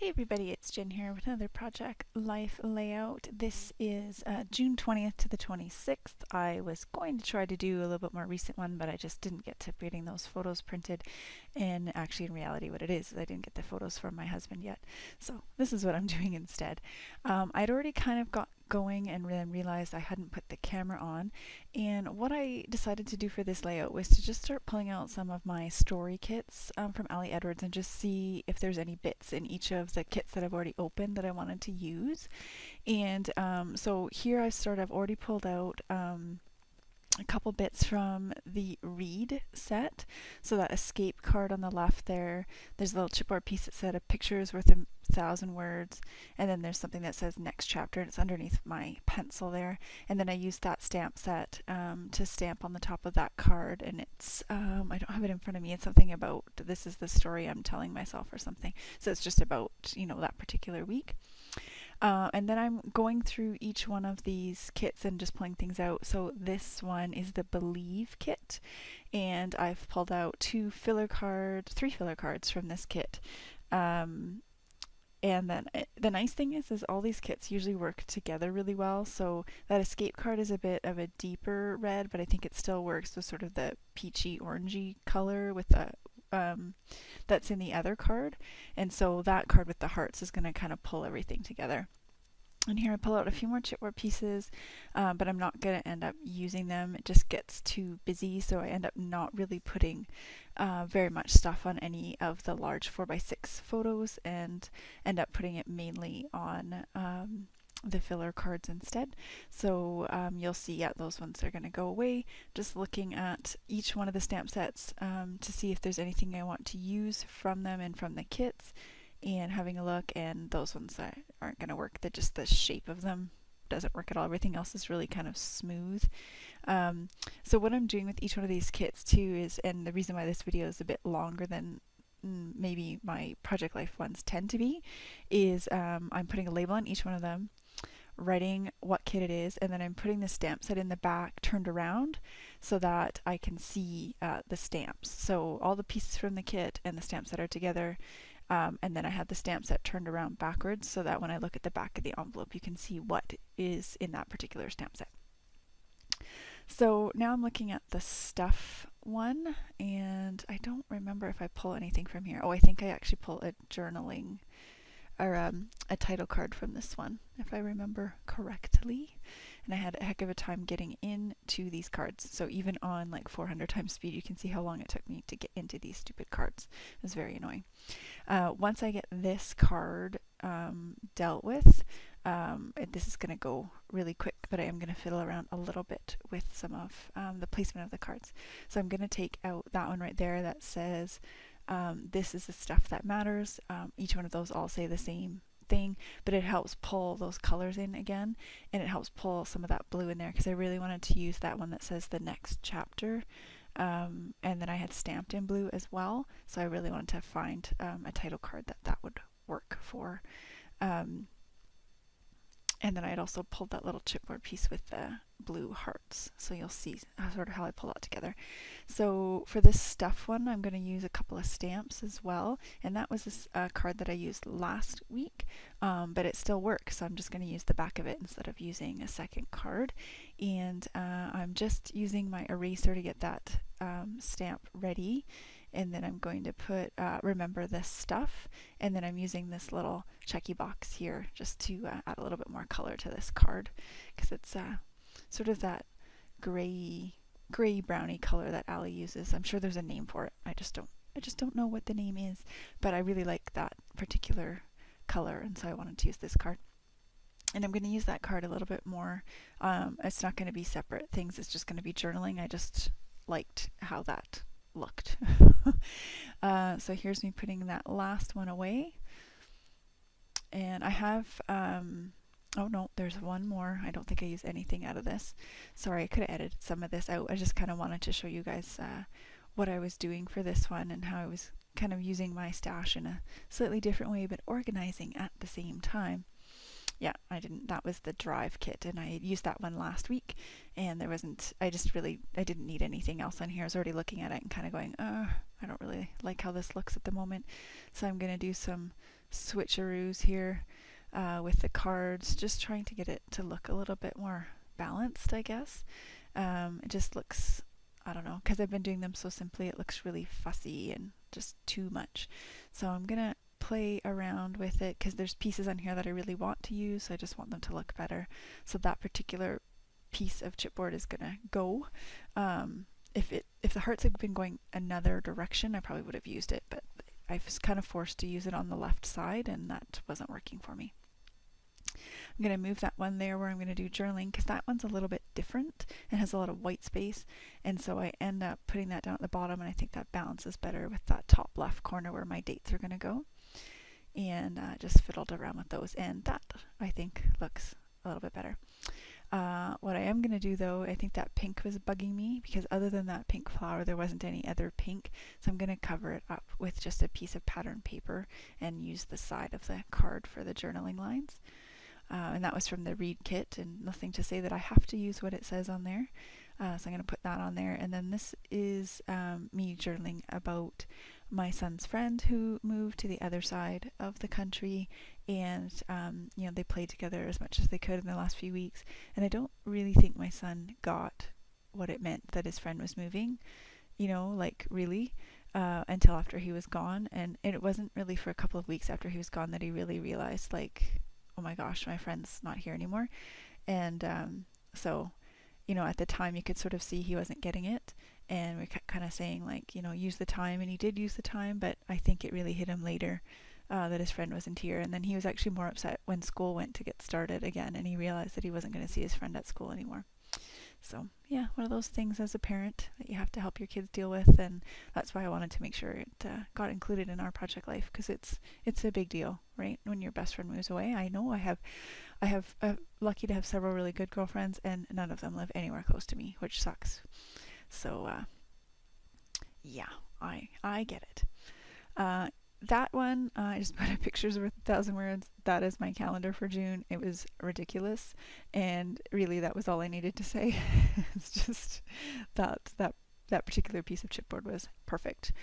Hey everybody, it's Jen here with another Project Life layout. This is June 20th to the 26th. I was going to try to do a little bit more recent one, but I just didn't get to getting those photos printed. And actually, in reality, what it is I didn't get the photos from my husband yet. So this is what I'm doing instead. I'd already kind of got going and then realized I hadn't put the camera on, and what I decided to do for this layout was to just start pulling out some of my story kits from Ali Edwards and just see if there's any bits in each of the kits that I've already opened that I wanted to use. And so here I've already pulled out a couple bits from the Read set. So that escape card on the left there's a little chipboard piece that said a picture is worth 1,000 words, and then there's something that says next chapter, and it's underneath my pencil there. And then I used that stamp set to stamp on the top of that card, and it's I don't have it in front of me. It's something about this is the story I'm telling myself or something. So it's just about, that particular week. And then I'm going through each one of these kits and just pulling things out. So this one is the Believe kit, and I've pulled out three filler cards from this kit. And then the nice thing is all these kits usually work together really well. So that escape card is a bit of a deeper red, but I think it still works with sort of the peachy orangey color with the that's in the other card. And so that card with the hearts is going to kind of pull everything together. And here I pull out a few more chipboard pieces, but I'm not going to end up using them. It just gets too busy, so I end up not really putting very much stuff on any of the large 4x6 photos and end up putting it mainly on the filler cards instead. So you'll see, those ones are going to go away. Just looking at each one of the stamp sets to see if there's anything I want to use from them and from the kits, and having a look, and those ones that aren't going to work. That just the shape of them doesn't work at all. Everything else is really kind of smooth. So what I'm doing with each one of these kits too is, and the reason why this video is a bit longer than maybe my Project Life ones tend to be, is I'm putting a label on each one of them, writing what kit it is, and then I'm putting the stamp set in the back turned around so that I can see the stamps. So all the pieces from the kit and the stamp set are together. And then I have the stamp set turned around backwards so that when I look at the back of the envelope, you can see what is in that particular stamp set. So now I'm looking at the stuff one, and I don't remember if I pull anything from here. Oh, I think I actually pull a journaling or a title card from this one, if I remember correctly. And I had a heck of a time getting into these cards. So even on like 400 times speed, you can see how long it took me to get into these stupid cards. It was very annoying. Once I get this card dealt with, this is going to go really quick, but I am going to fiddle around a little bit with some of the placement of the cards. So I'm going to take out that one right there that says this is the stuff that matters. Each one of those all say the same thing, but it helps pull those colors in again, and it helps pull some of that blue in there because I really wanted to use that one that says the next chapter, and then I had stamped in blue as well, so I really wanted to find a title card that would work for. And then I had also pulled that little chipboard piece with the blue hearts. So you'll see sort of how I pull that together. So for this stuff one, I'm going to use a couple of stamps as well. And that was a card that I used last week, but it still works. So I'm just going to use the back of it instead of using a second card. And I'm just using my eraser to get that stamp ready. And then I'm going to put remember this stuff, and then I'm using this little checky box here just to add a little bit more color to this card, because it's sort of that gray browny color that Ali uses. I'm sure there's a name for it. I just don't know what the name is, but I really like that particular color, and so I wanted to use this card. And I'm going to use that card a little bit more. It's not going to be separate things, it's just going to be journaling. I just liked how that looked. So here's me putting that last one away, and I have oh no, there's one more. I don't think I used anything out of this. Sorry, I could have edited some of this out. I just kind of wanted to show you guys what I was doing for this one and how I was kind of using my stash in a slightly different way, but organizing at the same time. Yeah, that was the Drive kit, and I used that one last week, and I didn't need anything else on here. I was already looking at it and kind of going, I don't really like how this looks at the moment. So I'm going to do some switcheroos here with the cards, just trying to get it to look a little bit more balanced, I guess. It just looks, I don't know, because I've been doing them so simply, it looks really fussy and just too much. So I'm gonna play around with it because there's pieces on here that I really want to use, so I just want them to look better. So that particular piece of chipboard is gonna go. If the hearts had been going another direction, I probably would have used it, but I was kind of forced to use it on the left side, and that wasn't working for me. I'm going to move that one there where I'm going to do journaling because that one's a little bit different and has a lot of white space, and so I end up putting that down at the bottom, and I think that balances better with that top left corner where my dates are going to go. And just fiddled around with those, and that I think looks a little bit better. What I am going to do though, I think that pink was bugging me because other than that pink flower there wasn't any other pink, so I'm going to cover it up with just a piece of pattern paper and use the side of the card for the journaling lines. And that was from the Read Kit, and nothing to say that I have to use what it says on there. So I'm going to put that on there, and then this is me journaling about my son's friend who moved to the other side of the country, and they played together as much as they could in the last few weeks, and I don't really think my son got what it meant that his friend was moving, really, until after he was gone. And it wasn't really for a couple of weeks after he was gone that he really realized, like, oh my gosh, my friend's not here anymore. And so at the time you could sort of see he wasn't getting it, and we're kind of saying, like, use the time, and he did use the time, but I think it really hit him later that his friend wasn't here. And then he was actually more upset when school went to get started again, and he realized that he wasn't going to see his friend at school anymore. So yeah, one of those things as a parent that you have to help your kids deal with, and that's why I wanted to make sure it got included in our project life, because it's a big deal, right? When your best friend moves away. I know I have lucky to have several really good girlfriends, and none of them live anywhere close to me, which sucks. So yeah, I get it. That one, I just put a pictures worth 1,000 words. That is my calendar for June. It was ridiculous, and really that was all I needed to say. It's just that particular piece of chipboard was perfect.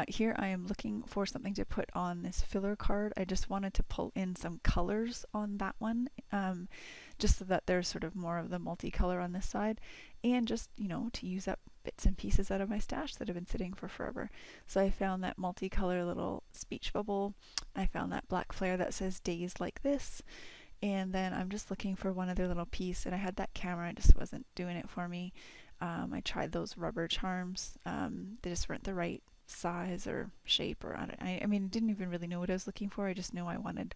Here I am looking for something to put on this filler card. I just wanted to pull in some colors on that one, just so that there's sort of more of the multicolor on this side, and just, to use up bits and pieces out of my stash that have been sitting for forever. So I found that multicolor little speech bubble. I found that black flare that says days like this. And then I'm just looking for one other little piece, and I had that camera, it just wasn't doing it for me. I tried those rubber charms. They just weren't the right size or shape, or I mean, I didn't even really know what I was looking for. I just knew I wanted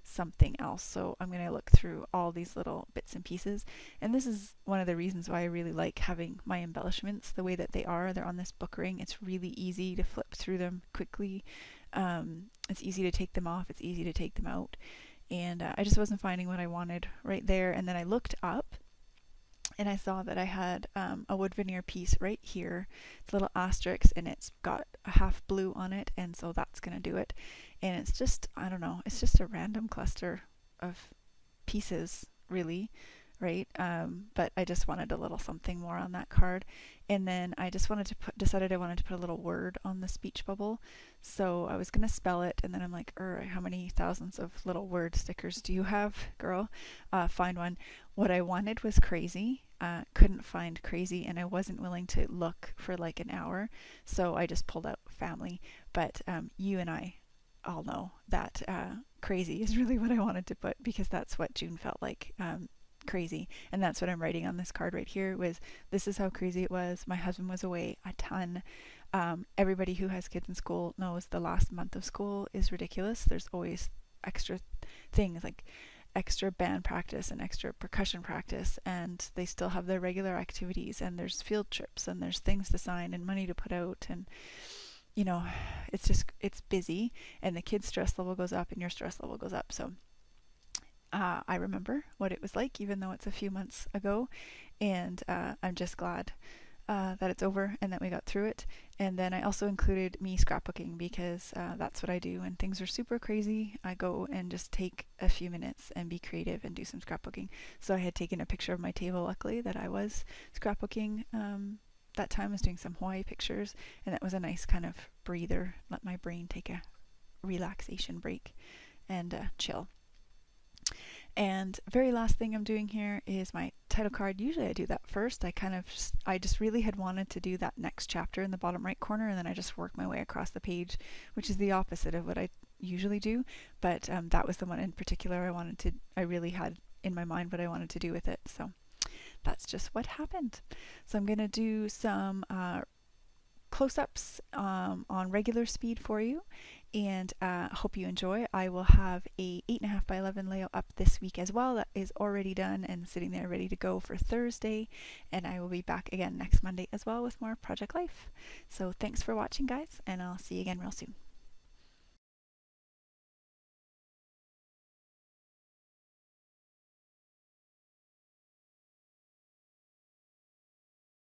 something else. So I'm going to look through all these little bits and pieces. And this is one of the reasons why I really like having my embellishments the way that they are. They're on this book ring. It's really easy to flip through them quickly. It's easy to take them off. It's easy to take them out. And I just wasn't finding what I wanted right there. And then I looked up, and I saw that I had a wood veneer piece right here. It's a little asterisk, and it's got a half blue on it, and so that's going to do it. And it's just, I don't know, it's just a random cluster of pieces, really, right? But I just wanted a little something more on that card. And then I just decided I wanted to put a little word on the speech bubble. So I was going to spell it, and then I'm like, how many thousands of little word stickers do you have, girl? Find one. What I wanted was crazy. Couldn't find crazy, and I wasn't willing to look for like an hour. So I just pulled out family. But you and I all know that crazy is really what I wanted to put, because that's what June felt like. Crazy. And that's what I'm writing on this card right here. This is how crazy it was. My husband was away a ton. Everybody who has kids in school knows the last month of school is ridiculous. There's always extra things, like extra band practice and extra percussion practice, and they still have their regular activities, and there's field trips, and there's things to sign and money to put out, and it's busy, and the kids' stress level goes up and your stress level goes up. So I remember what it was like, even though it's a few months ago, and I'm just glad that it's over and that we got through it. And then I also included me scrapbooking, because that's what I do when things are super crazy. I go and just take a few minutes and be creative and do some scrapbooking. So I had taken a picture of my table, luckily, that I was scrapbooking. That time I was doing some Hawaii pictures, and that was a nice kind of breather, let my brain take a relaxation break and chill. And very last thing I'm doing here is my title card. Usually I do that first. I just really had wanted to do that next chapter in the bottom right corner, and then I just work my way across the page, which is the opposite of what I usually do. But that was the one in particular I really had in my mind what I wanted to do with it. So that's just what happened. So I'm going to do some close-ups on regular speed for you, and hope you enjoy. I will have a 8.5 by 11 layout up this week as well that is already done and sitting there ready to go for Thursday, and I will be back again next Monday as well with more Project Life. So thanks for watching, guys, and I'll see you again real soon.